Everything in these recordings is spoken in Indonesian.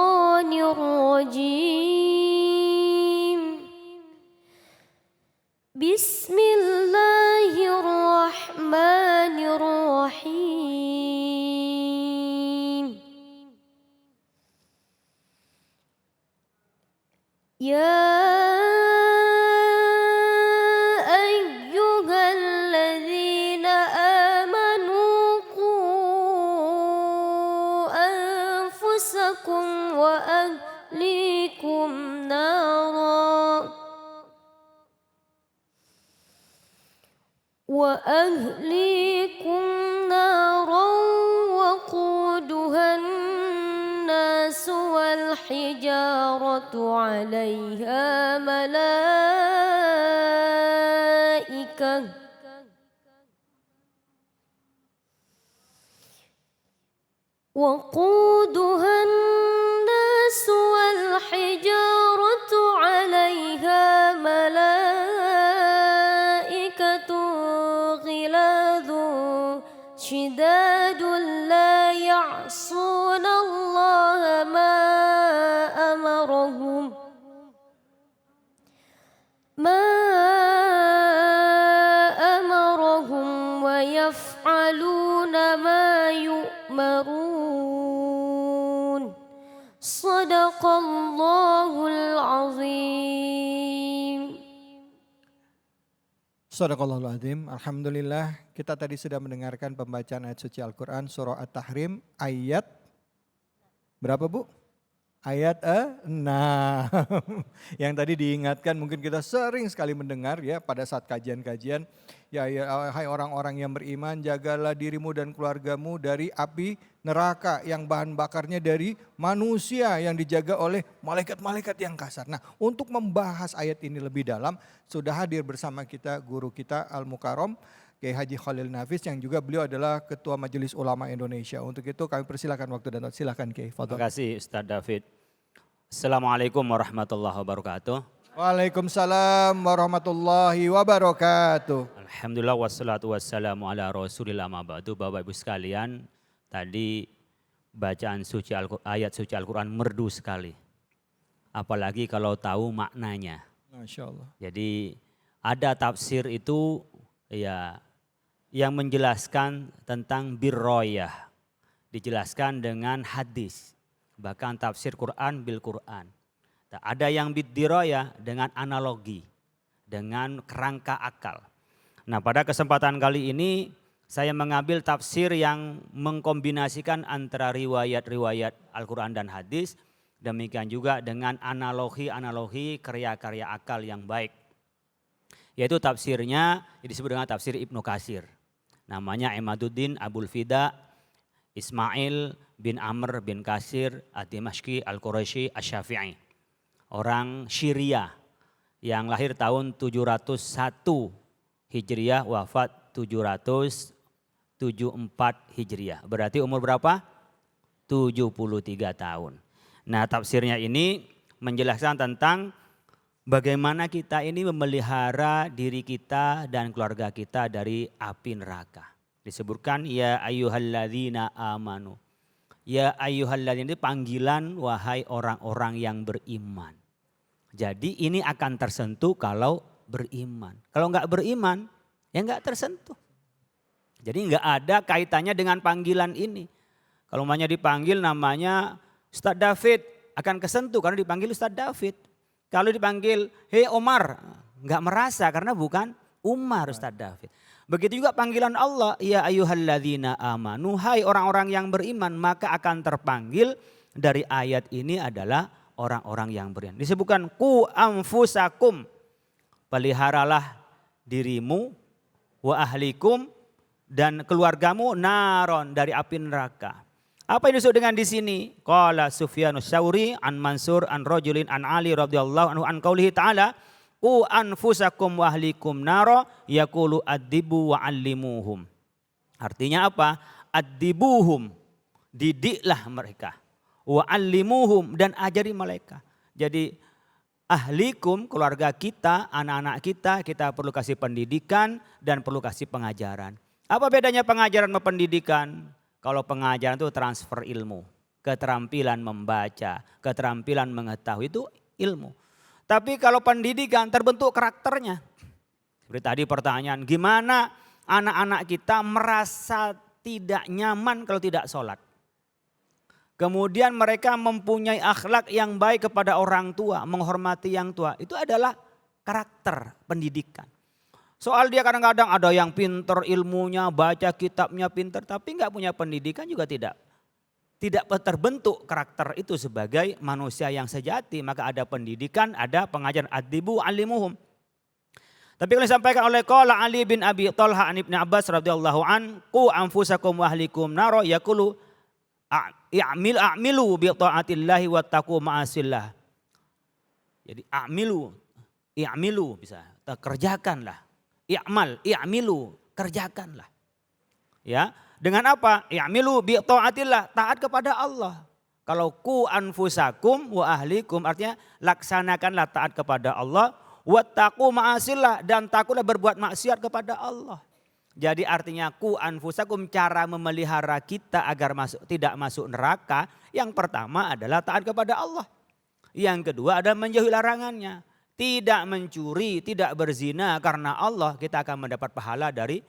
الشيطان الرجيم بسم الله الرحمن الرحيم يا أيها الذين آمنوا قوا أنفسكم وأهليكم نارا وقودها الناس والحجارة عليها ملائكة غلاظ شداد لا يعصون الله ما أمرهم ويفعلون ما يؤمرون صدق الله العظيم. Shadaqallahul Azim. Alhamdulillah, kita tadi sudah mendengarkan pembacaan ayat suci Al-Quran surah At-Tahrim ayat berapa Bu? Ayat 6. Yang tadi diingatkan, mungkin kita sering sekali mendengar ya pada saat kajian-kajian. Ya, hai orang-orang yang beriman, jagalah dirimu dan keluargamu dari api neraka yang bahan bakarnya dari manusia yang dijaga oleh malaikat-malaikat yang kasar. Nah, untuk membahas ayat ini lebih dalam, sudah hadir bersama kita guru kita Al-Mukarram Kiai Haji Khalil Nafis, yang juga beliau adalah Ketua Majelis Ulama Indonesia. Untuk itu kami persilakan waktu dan tempat. Silakan Kiai. Terima kasih Ustaz David. Assalamualaikum warahmatullahi wabarakatuh. Waalaikumsalam warahmatullahi wabarakatuh. Alhamdulillah wassalatu wassalamu ala rasulillah ma ba'du. Bapak Ibu sekalian, tadi bacaan suci ayat suci Al-Quran merdu sekali. Apalagi kalau tahu maknanya. Masya Allah. Jadi ada tafsir itu ya yang menjelaskan tentang birroyah. Dijelaskan dengan hadis. Bahkan tafsir Quran bil Quran. Ada yang bidiroyah dengan analogi. Dengan kerangka akal. Nah, pada kesempatan kali ini saya mengambil tafsir yang mengkombinasikan antara riwayat-riwayat Al-Quran dan hadis. Demikian juga dengan analogi-analogi karya-karya akal yang baik. Yaitu tafsirnya disebut dengan tafsir Ibnu Katsir. Namanya Imaduddin Abul Fida Ismail bin Amr bin Katsir Ad-Dimashqi Al-Quraisy Asy-Syafi'i. Orang Syria yang lahir tahun 701 Hijriah, wafat 774 Hijriah. Berarti umur berapa? 73 tahun. Nah, tafsirnya ini menjelaskan tentang bagaimana kita ini memelihara diri kita dan keluarga kita dari api neraka. Disebutkan ya ayyuhalladzina amanu. Ya ayyuhalladzina itu panggilan wahai orang-orang yang beriman. Jadi ini akan tersentuh kalau beriman. Kalau enggak beriman ya enggak tersentuh. Jadi enggak ada kaitannya dengan panggilan ini. Kalau namanya dipanggil namanya Ustaz David akan kesentuh karena dipanggil Ustaz David. Kalau dipanggil hei Omar enggak merasa karena bukan Umar Ustaz David. Begitu juga panggilan Allah, ya ayyuhalladzina amanu, hai orang-orang yang beriman, maka akan terpanggil dari ayat ini adalah orang-orang yang beriman. Disebutkan ku anfusakum, peliharalah dirimu, wa ahlikum, dan keluargamu naron dari api neraka. Apa yang disebut dengan di sini? Qala Sufyanus Tsauri an Mansur an rajulin an Ali radhiyallahu anhu an qaulihi ta'ala ku anfusakum wa ahlikum naro yaqulu adibu wa allimuhum. Artinya apa? Adibuhum, didiklah mereka. Wa allimuhum, dan ajari mereka. Jadi ahlikum, keluarga kita, anak-anak kita, kita perlu kasih pendidikan dan perlu kasih pengajaran. Apa bedanya pengajaran sama pendidikan? Kalau pengajaran itu transfer ilmu. keterampilan membaca, keterampilan mengetahui itu ilmu. Tapi kalau pendidikan terbentuk karakternya. Seperti tadi pertanyaan, gimana anak-anak kita merasa tidak nyaman kalau tidak sholat. Kemudian mereka mempunyai akhlak yang baik kepada orang tua, menghormati yang tua. Itu adalah karakter pendidikan. Soal dia kadang-kadang ada yang pinter ilmunya, baca kitabnya pinter, tapi nggak punya pendidikan juga tidak terbentuk karakter itu sebagai manusia yang sejati. Maka ada pendidikan, ada pengajaran adibu alimuhum. Tapi kalau disampaikan oleh qala Ali bin Abi Thalha an Ibnu Abbas radhiyallahu an, qu anfusakum wa ahlikum naro yaqulu a'milu bi taatillahi wa taqu ma'asillah. Jadi i'milu bisa kerjakanlah. I'milu kerjakanlah. Ya, dengan apa? I'milu bi taatillah, taat kepada Allah. Kalau ku anfusakum wa ahlikum artinya laksanakanlah taat kepada Allah, wa taqu ma'asillah dan takutlah berbuat maksiat kepada Allah. Jadi artinya ku anfusakum, cara memelihara kita agar tidak masuk neraka. Yang pertama adalah taat kepada Allah. Yang kedua adalah menjauhi larangannya. Tidak mencuri, tidak berzina karena Allah, kita akan mendapat pahala dari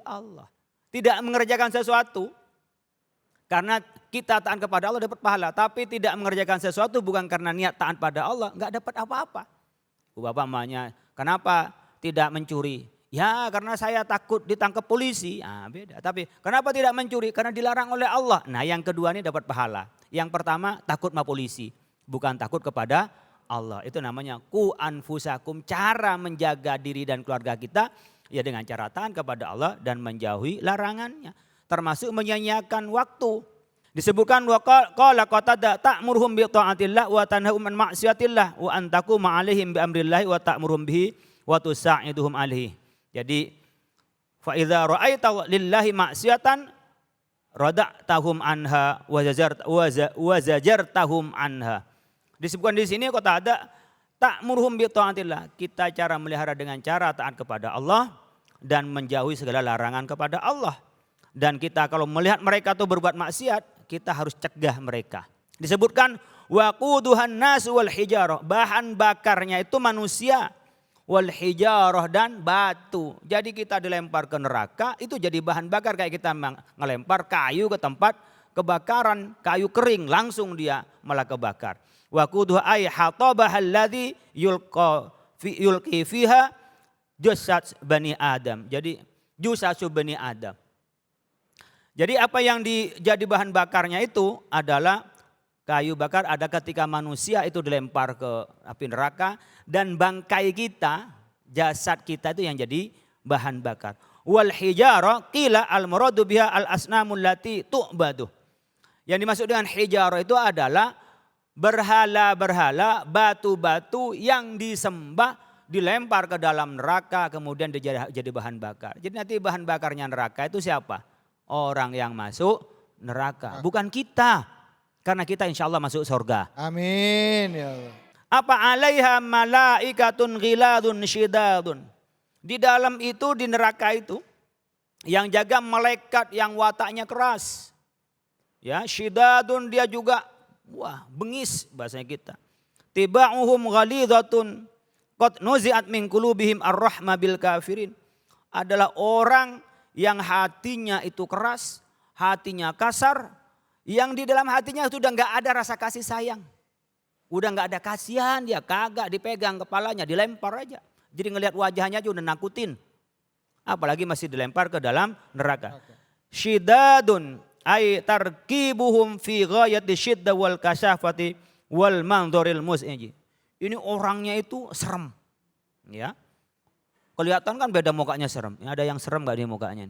Allah. Tidak mengerjakan sesuatu karena kita taat kepada Allah dapat pahala. Tapi tidak mengerjakan sesuatu bukan karena niat taat pada Allah, enggak dapat apa-apa. Bapak mamanya, kenapa tidak mencuri? Ya karena saya takut ditangkap polisi. Beda. Tapi kenapa tidak mencuri? Karena dilarang oleh Allah. Nah yang kedua ini dapat pahala. Yang pertama takut sama polisi. Bukan takut kepada Allah. Itu namanya ku anfusakum. Cara menjaga diri dan keluarga kita ya dengan cara taat kepada Allah dan menjauhi larangannya. Termasuk menyanyiakan waktu. Disebutkan qala qatada ta'muruhum bi ta'atillah wa tanhahum an ma'siyatillah wa an taquma 'alaihim bi amrillah wa ta'muruhum bihi wa tusa'iduhum 'alaihi. Jadi fa idza ra'aita lillahi ma'siyatan rada'tahum anha wa zajartahum anha. Disebutkan di sini kata ada ta'muruhum bi ta'atillah. Kita cara melihara dengan cara taat kepada Allah dan menjauhi segala larangan kepada Allah. Dan kita kalau melihat mereka itu berbuat maksiat, kita harus cegah mereka. Disebutkan waquduhan nas wal hijarah, bahan bakarnya itu manusia, wal hijarah dan batu. Jadi kita dilempar ke neraka itu jadi bahan bakar, kayak kita ngelempar kayu ke tempat kebakaran, kayu kering langsung dia malah kebakar. Waquduha ay hatabah alladhi yulqi fiha jasad bani Adam. Jadi jusasu bani Adam. Jadi apa yang jadi bahan bakarnya itu adalah kayu bakar, ada ketika manusia itu dilempar ke api neraka dan bangkai kita, jasad kita itu yang jadi bahan bakar. Wal hijara qila al muradu biha al asnamul lati tu'badu. Yang dimaksud dengan hijara itu adalah berhala-berhala, batu-batu yang disembah dilempar ke dalam neraka kemudian jadi bahan bakar. Jadi nanti bahan bakarnya neraka itu siapa? Orang yang masuk neraka, bukan kita. Karena kita insya Allah masuk surga. Amin ya Allah. Apa alaiha malaikatun ghiladun syidadun. Di dalam itu, di neraka itu, yang jaga malaikat yang wataknya keras. Ya, syidadun dia juga, bengis bahasanya kita. Tiba'uhum ghalidhatun qad nuzi'at min qulubihim ar-rahma bil kafirin. Adalah orang yang hatinya itu keras, hatinya kasar, yang di dalam hatinya sudah enggak ada rasa kasih sayang. Udah enggak ada kasihan, dia kagak dipegang kepalanya, dilempar aja. Jadi ngelihat wajahnya aja udah nakutin. Apalagi masih dilempar ke dalam neraka. Syidadun ay tarkibuhum fi ghayati syidda wal kasyafati wal manzuril mus'iji. Ini orangnya itu serem. Ya. Kelihatan kan beda mukanya serem. Ada yang serem gak di mukanya?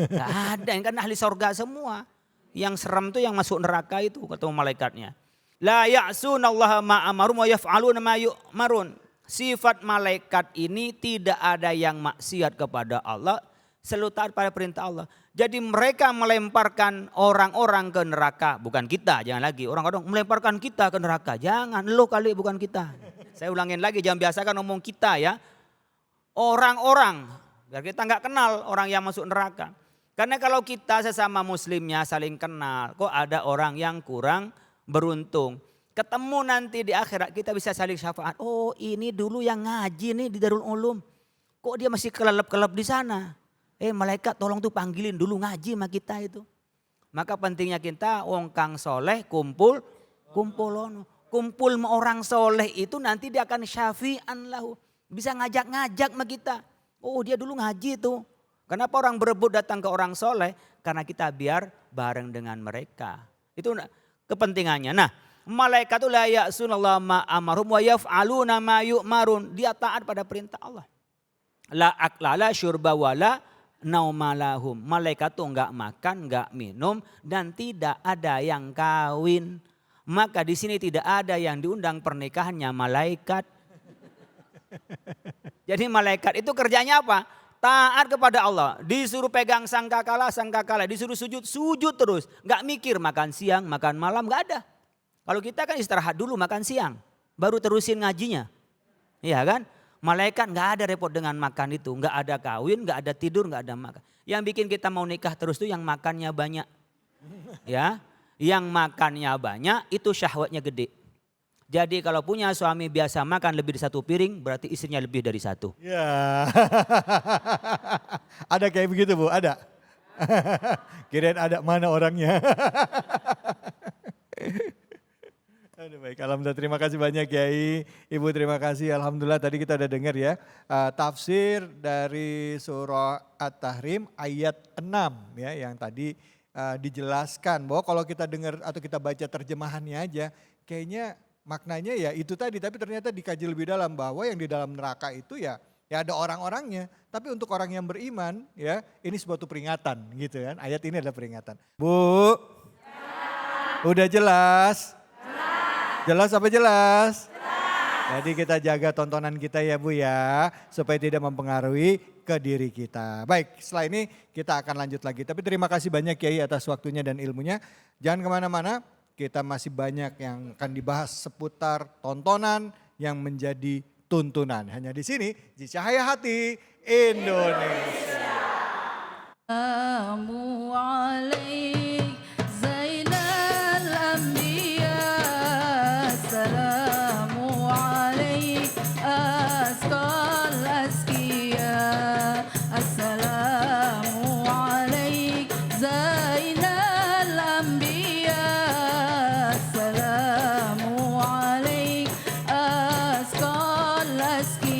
Gak ada, yang kan ahli surga semua. Yang serem tuh yang masuk neraka itu ketemu malaikatnya. La ya'sunallaha ma'amarum wa yaf'aluna ma yu'marun. Sifat malaikat ini tidak ada yang maksiat kepada Allah, selalu taat pada perintah Allah. Jadi mereka melemparkan orang-orang ke neraka, bukan kita, jangan lagi. Orang-orang melemparkan kita ke neraka, jangan, lo kali bukan kita. Saya ulangin lagi, jangan biasakan ngomong kita ya. Orang-orang, biar kita nggak kenal orang yang masuk neraka. Karena kalau kita sesama muslimnya saling kenal, kok ada orang yang kurang beruntung. Ketemu nanti di akhirat kita bisa saling syafaat. Oh ini dulu yang ngaji nih di Darul Ulum. Kok dia masih kelelep-kelelep di sana. Malaikat tolong tuh panggilin dulu ngaji sama kita itu. Maka pentingnya kita wong kang soleh kumpul sama orang soleh itu nanti dia akan syafi'an lahu. Bisa ngajak-ngajak sama kita. Oh dia dulu ngaji tuh. Kenapa orang berebut datang ke orang soleh? Karena kita biar bareng dengan mereka. Itu kepentingannya. Nah malaikat itu la ya'sunallah ma amarum wa yaf'aluna ma yu'marun. Dia taat pada perintah Allah. La aklala syurba wala naumalahum. Malaikat itu enggak makan, enggak minum dan tidak ada yang kawin. Maka di sini tidak ada yang diundang pernikahannya malaikat. Jadi malaikat itu kerjanya apa? Taat kepada Allah. Disuruh pegang sangkakala, disuruh sujud terus. Enggak mikir makan siang, makan malam, enggak ada. Kalau kita kan istirahat dulu makan siang, baru terusin ngajinya. Iya kan? Malaikat nggak ada repot dengan makan itu, nggak ada kawin, nggak ada tidur, nggak ada makan. Yang bikin kita mau nikah terus tuh yang makannya banyak, ya. Yang makannya banyak itu syahwatnya gede. Jadi kalau punya suami biasa makan lebih dari satu piring, berarti istrinya lebih dari satu. Ya, ada kayak begitu Bu, ada. Kirain ada mana orangnya. Aduh baik, alhamdulillah terima kasih banyak Kiai. Ibu terima kasih, alhamdulillah tadi kita udah dengar ya. Tafsir dari surah At-Tahrim ayat 6 ya yang tadi dijelaskan bahwa kalau kita dengar atau kita baca terjemahannya aja kayaknya maknanya ya itu tadi, tapi ternyata dikaji lebih dalam bahwa yang di dalam neraka itu ya ada orang-orangnya. Tapi untuk orang yang beriman ya ini suatu peringatan gitu kan. Ayat ini adalah peringatan. Bu, udah jelas? Jelas apa jelas? Jadi kita jaga tontonan kita ya Bu ya, supaya tidak mempengaruhi ke diri kita. Baik, setelah ini kita akan lanjut lagi. Tapi terima kasih banyak Kiai atas waktunya dan ilmunya. Jangan kemana-mana, kita masih banyak yang akan dibahas seputar tontonan yang menjadi tuntunan. Hanya di sini, di Cahaya Hati Indonesia. Let's